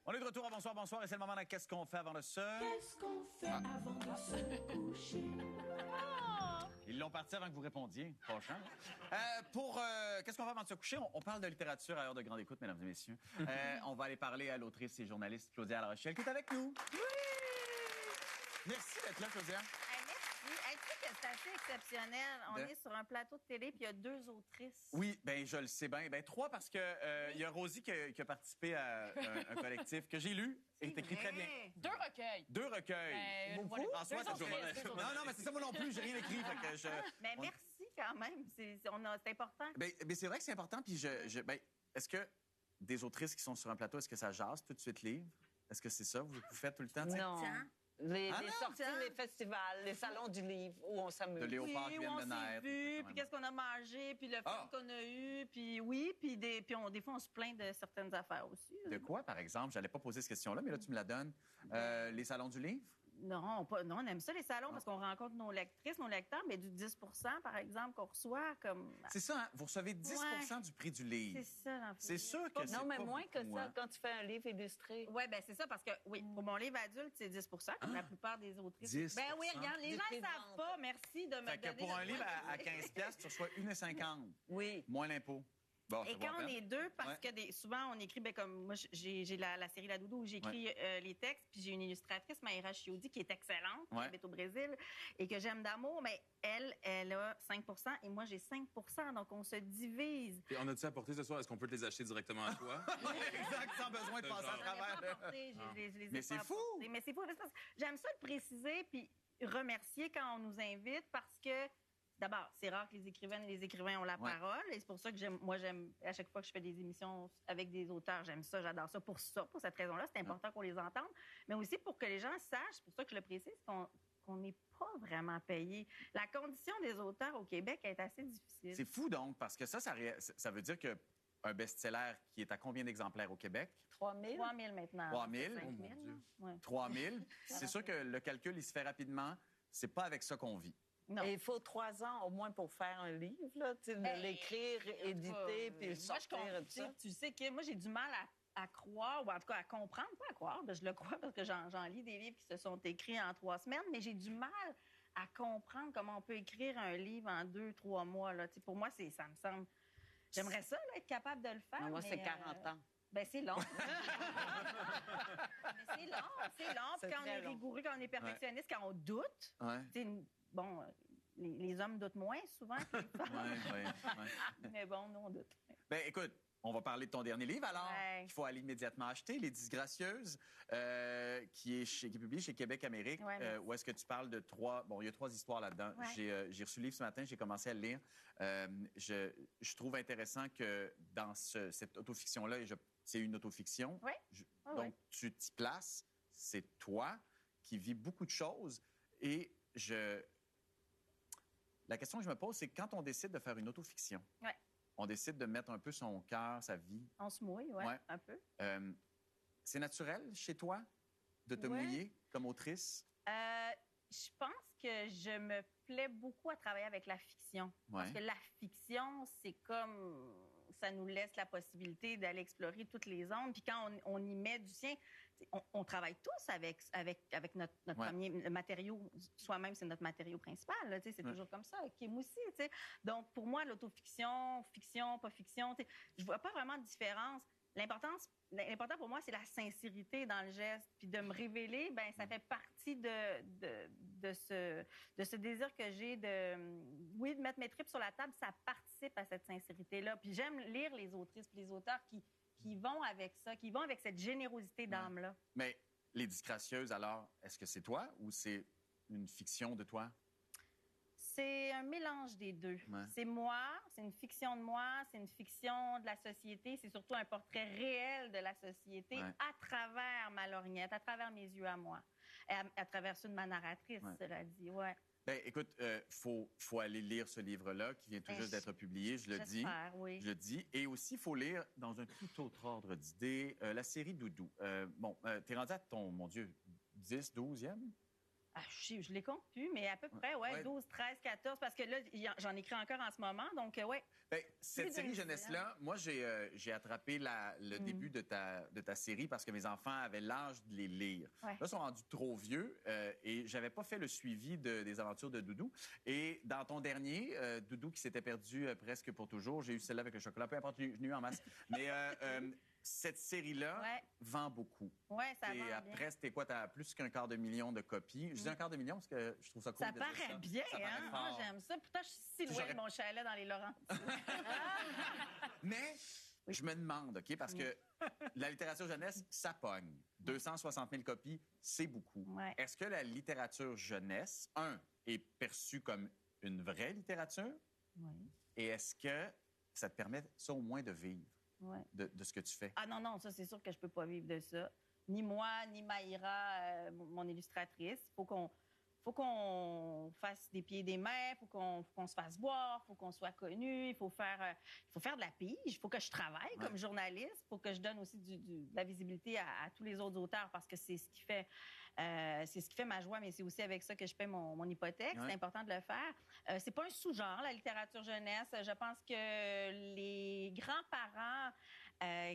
On est de retour à Bonsoir, bonsoir, et c'est le moment de Qu'est-ce qu'on fait avant de se... Qu'est-ce qu'on fait avant de se coucher? Ils l'ont parti avant que vous répondiez. Prochain. Qu'est-ce qu'on fait avant de se coucher? On parle de littérature à heure de grande écoute, mesdames et messieurs. On va aller parler à l'autrice et journaliste Claudia La Rochelle, qui est avec nous. Oui! Merci d'être là, Claudia. Merci. Hey, tu sais que c'est assez exceptionnel. On est sur un plateau de télé, puis il y a 2 autrices. Oui, ben je le sais bien. Ben 3 parce que il y a Rosie qui a participé à un collectif que j'ai lu et qui écrit très bien. 2 recueils. 2 recueils. Beaucoup? En soi, c'est toujours... Non, mais c'est ça moi non plus. J'ai rien écrit. Fait que Mais merci quand même. C'est important. Ben c'est vrai que c'est important. Puis ben, est-ce que des autrices qui sont sur un plateau, est-ce que ça jase tout de suite livre? Est-ce que c'est ça vous faites tout le temps? Non. Les sorties, tiens. les festivals, les salons du livre où on s'amuse. De Léopard qui Oui, vient on de s'est naître. vu, puis qu'est-ce qu'on a mangé, puis le fun qu'on a eu, puis oui, puis des fois, on se plaint de certaines affaires aussi. De quoi, par exemple? J'allais pas poser cette question-là, mais là, tu me la donnes. Les salons du livre? Non, non, on aime ça, les salons, parce qu'on rencontre nos lectrices, nos lecteurs, mais du 10 par exemple, qu'on reçoit comme... C'est ça, hein? Vous recevez 10 du prix du livre. C'est ça, dans le fond. C'est sûr que c'est Non, mais pas moins que beaucoup, ça hein? quand tu fais un livre illustré. Oui, bien, c'est ça, parce que, oui, pour mon livre adulte, c'est 10 comme la plupart des autrices. 10 Ben oui, regarde, les Des gens prix ne de savent vente. pas. Merci de me Fait que donner... pour le un livre point. à 15 tu reçois 1,50 Oui. moins l'impôt. Bon, ça Et vaut quand la on peine. est 2, parce Ouais. que souvent, on écrit, comme moi, j'ai la série La Doudou où j'écris les textes, puis j'ai une illustratrice, Maïra Chiodi, qui est excellente, qui Ouais. habite au Brésil, et que j'aime d'amour, mais elle a 5 et moi, j'ai 5 donc on se divise. Et on a-tu apporté ce soir? Est-ce qu'on peut te les acheter directement à toi? Exact, sans besoin de passer à Je l'ai travers. pas apporté, je les ai Mais pas c'est fou! apportés. Mais c'est fou! Parce que j'aime ça le préciser, puis remercier quand on nous invite, parce que d'abord, c'est rare que les écrivains ont la parole. Et c'est pour ça que j'aime, à chaque fois que je fais des émissions avec des auteurs, j'aime ça, j'adore ça. Pour cette raison-là, c'est important qu'on les entende. Mais aussi pour que les gens sachent, c'est pour ça que je le précise, qu'on n'est pas vraiment payé. La condition des auteurs au Québec est assez difficile. C'est fou, donc, parce que ça veut dire que un best-seller qui est à combien d'exemplaires au Québec? 3 000? 3 000 maintenant. 3 000? 5 Oh, 000, mon Dieu. ouais. 3 000. C'est sûr que le calcul, il se fait rapidement. C'est pas avec ça qu'on vit. Non. Et il faut 3 ans au moins pour faire un livre, là, tu sais, de l'écrire, éditer, puis le moi, sortir et tout ça. tu sais que moi, j'ai du mal à croire, ou en tout cas à comprendre, pas à croire, ben, je le crois parce que j'en lis des livres qui se sont écrits en 3 semaines, mais j'ai du mal à comprendre comment on peut écrire un livre en 2-3 mois. Là. Tu sais, pour moi, ça me semble... J'aimerais ça, là, être capable de le faire. Non, moi, mais, c'est 40 ans. Ben c'est long. Mais c'est long. Puis C'est quand on très est long. rigoureux, quand on est perfectionniste, quand on doute, Ouais. tu sais, bon, les hommes doutent moins souvent que les femmes. Ouais. Mais bon, nous, on doute. Ben, écoute, on va parler de ton dernier livre, alors, Ouais. qu'il faut aller immédiatement acheter, Les Disgracieuses, qui est publié chez Québec Amérique, Ouais, merci. où est-ce que tu parles de 3... Bon, il y a 3 histoires là-dedans. Ouais. J'ai reçu le livre ce matin, j'ai commencé à le lire. Je trouve intéressant que dans cette autofiction-là, c'est une autofiction. Oui. Donc, ouais. tu t'y places, c'est toi qui vis beaucoup de choses. Et la question que je me pose, c'est quand on décide de faire une autofiction, Ouais. on décide de mettre un peu son cœur, sa vie. On se mouille, Ouais. un peu. C'est naturel chez toi de te Ouais. mouiller comme autrice? Je pense que je me plais beaucoup à travailler avec la fiction. Ouais. Parce que la fiction, c'est comme... Ça nous laisse la possibilité d'aller explorer toutes les zones. Puis quand on y met du sien, on travaille tous avec notre Ouais. premier matériau. Soi-même, c'est notre matériau principal. Là, c'est toujours comme ça. Kim aussi. T'sais. Donc, pour moi, l'autofiction, fiction, pas fiction, je vois pas vraiment de différence. L'important pour moi, c'est la sincérité dans le geste. Puis de me révéler, ben ça fait partie de ce désir que j'ai de mettre mes tripes sur la table. Ça participe à cette sincérité-là. Puis j'aime lire les autrices puis les auteurs qui vont avec ça, qui vont avec cette générosité d'âme-là. Mais Les Disgracieuses, alors, est-ce que c'est toi ou c'est une fiction de toi? C'est un mélange des deux. Ouais. C'est moi, c'est une fiction de moi, c'est une fiction de la société, c'est surtout un portrait réel de la société Ouais. à travers ma lorgnette, à travers mes yeux à moi, et à travers ceux de ma narratrice, Ouais. cela dit. Ouais. Ben, écoute, faut aller lire ce livre-là qui vient tout Ben, juste d'être publié, je le dis. j'espère, oui. Je le dis. Et aussi, il faut lire, dans un tout autre ordre d'idées, la série Doudou. T'es rendu à ton, mon Dieu, 10, 12e? Ah, je les compte plus, mais à peu près, Ouais. 12, 13, 14, parce que là, j'en écris encore en ce moment, donc ouais. Ben, cette Plus série de jeunesse-là, moi, j'ai attrapé le début de ta série parce que mes enfants avaient l'âge de les lire. Ouais. Là, ils sont rendus trop vieux et j'avais pas fait le suivi des aventures de Doudou. Et dans ton dernier, Doudou qui s'était perdu presque pour toujours, j'ai eu celle-là avec le chocolat, peu importe, je n'ai eu en masse. Mais cette série-là Ouais. vend beaucoup. Ouais, ça Et va après, bien. c'était quoi? T'as plus qu'un quart de million de copies. Je dis un quart de million parce que je trouve ça cool Ça de dire paraît bien, Ça paraît hein? Moi, fort. j'aime ça. Pourtant, je suis si loin J'aurais- de mon chalet dans les Laurentides. Mais je me demande, OK, parce que la littérature jeunesse, ça pogne. 260 000 copies, c'est beaucoup. Ouais. Est-ce que la littérature jeunesse, est perçue comme une vraie littérature? Oui, Et est-ce que ça te permet, ça au moins, de vivre ouais. de ce que tu fais? Ah non, ça, c'est sûr que je peux pas vivre de ça. Ni moi, ni Maïra, mon illustratrice. Faut qu'on fasse des pieds et des mains, faut qu'on se fasse voir, faut qu'on soit connu, il faut faire de la pige, il faut que je travaille comme journaliste, il faut que je donne aussi de la visibilité à tous les autres auteurs parce que c'est ce qui fait ma joie, mais c'est aussi avec ça que je paie mon hypothèque. Ouais. C'est important de le faire. C'est pas un sous-genre, la littérature jeunesse. Je pense que les grands-parents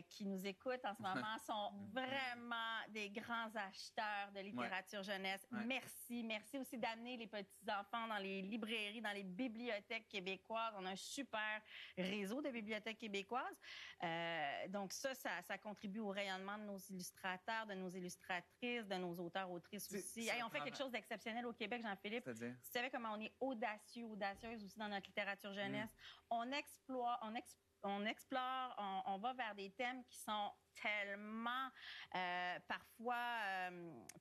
qui nous écoutent en ce moment sont vraiment des grands acheteurs de littérature jeunesse. Ouais. Merci aussi d'amener les petits-enfants dans les librairies, dans les bibliothèques québécoises. On a un super réseau de bibliothèques québécoises. Donc ça contribue au rayonnement de nos illustrateurs, de nos illustratrices, de nos auteurs-autrices aussi. ça Hey, on fait quelque chose d'exceptionnel au Québec, Jean-Philippe. C'est-à-dire? Tu savais comment on est audacieuse aussi dans notre littérature jeunesse. On explore, on va vers des thèmes qui sont tellement parfois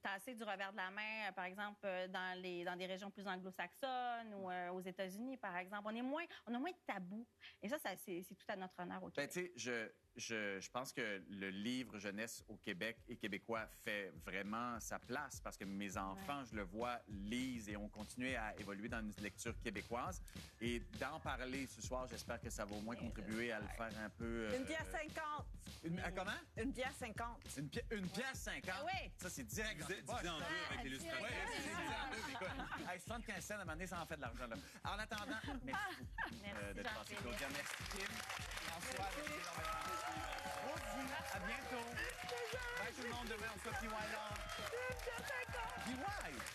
tassés du revers de la main, par exemple dans des régions plus anglo-saxonnes ou aux États-Unis, par exemple. On a moins de tabous. Et ça c'est tout à notre honneur au Ben, Québec. tu sais, je pense que le livre jeunesse au Québec et québécois fait vraiment sa place parce que mes enfants, je le vois, lisent et ont continué à évoluer dans une lecture québécoise. Et d'en parler ce soir, j'espère que ça va au moins contribuer à le faire un peu... Une pièce 50. Comment? Une pièce 50. Une pièce 50? Ah oui. Ça, c'est direct. Divisé en deux avec l'illustration. Oui, c'est divisé en deux. Écoute, hey, 75 cents, à un moment donné, ça en fait de l'argent. Là. En attendant, merci beaucoup Merci, d'être passé, Jean-Philippe. Claudia. Merci, Kim. François, merci énormément. Rosy, à bientôt. Bye tout le monde. Demain, on se fait PY là.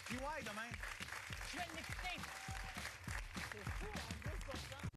PY demain. Je vais l'écouter. C'est fou, hein?